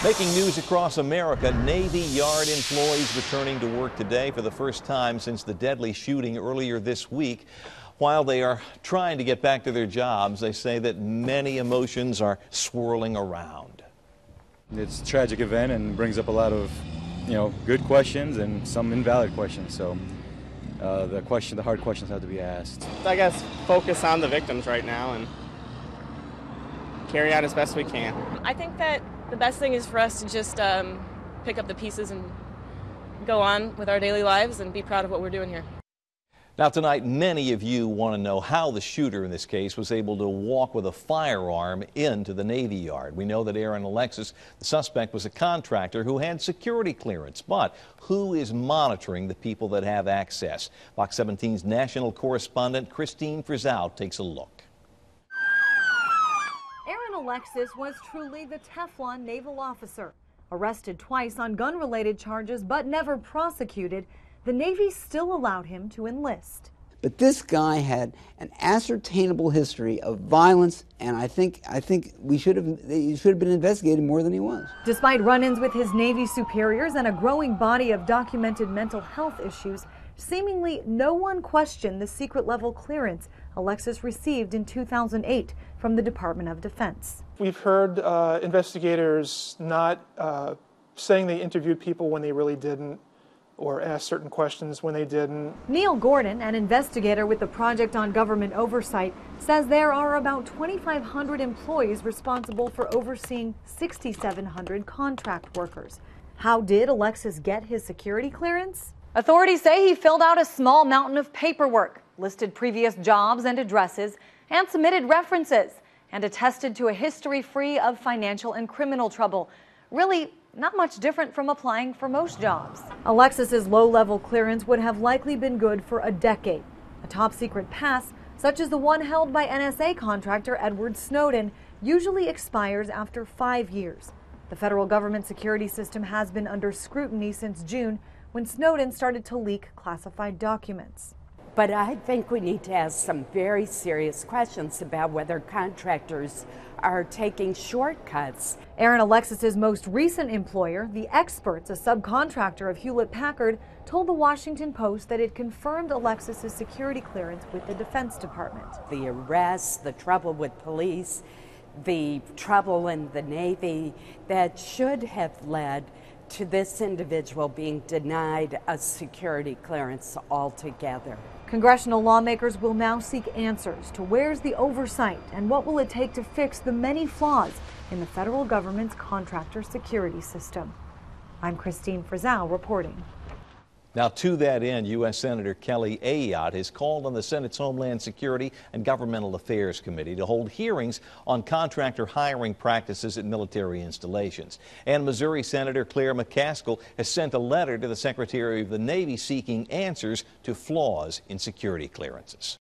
Making news across America, Navy Yard employees returning to work today for the first time since the deadly shooting earlier this week. While they are trying to get back to their jobs, they say that many emotions are swirling around. It's a tragic event and brings up a lot of, good questions and some invalid questions. So the hard questions have to be asked. I guess focus on the victims right now and carry out as best we can. I think that the best thing is for us to just pick up the pieces and go on with our daily lives and be proud of what we're doing here. Now tonight, many of you want to know how the shooter in this case was able to walk with a firearm into the Navy Yard. We know that Aaron Alexis, the suspect, was a contractor who had security clearance. But who is monitoring the people that have access? Fox 17's national correspondent Kristine Frazao takes a look. Aaron Alexis was truly the Teflon naval officer. Arrested twice on gun-related charges but never prosecuted, the Navy still allowed him to enlist. But this guy had an ascertainable history of violence, and I think he should have been investigated more than he was. Despite run-ins with his Navy superiors and a growing body of documented mental health issues, seemingly no one questioned the secret-level clearance Alexis received in 2008 from the Department of Defense. We've heard investigators not saying they interviewed people when they really didn't, or asked certain questions when they didn't. Neil Gordon, an investigator with the Project on Government Oversight, says there are about 2,500 employees responsible for overseeing 6,700 contract workers. How did Alexis get his security clearance? Authorities say he filled out a small mountain of paperwork, listed previous jobs and addresses, and submitted references, and attested to a history free of financial and criminal trouble. Really, not much different from applying for most jobs. Alexis's low-level clearance would have likely been good for a decade. A top-secret pass, such as the one held by NSA contractor Edward Snowden, usually expires after 5 years. The federal government security system has been under scrutiny since June, when Snowden started to leak classified documents. But I think we need to ask some very serious questions about whether contractors are taking shortcuts. Aaron Alexis's most recent employer, The Experts, a subcontractor of Hewlett-Packard, told the Washington Post that it confirmed Alexis's security clearance with the Defense Department. The arrests, the trouble with police, the trouble in the Navy that should have led to this individual being denied a security clearance altogether. Congressional lawmakers will now seek answers to where's the oversight and what will it take to fix the many flaws in the federal government's contractor security system. I'm Kristine Frazao reporting. Now, to that end, U.S. Senator Kelly Ayotte has called on the Senate's Homeland Security and Governmental Affairs Committee to hold hearings on contractor hiring practices at military installations. And Missouri Senator Claire McCaskill has sent a letter to the Secretary of the Navy seeking answers to flaws in security clearances.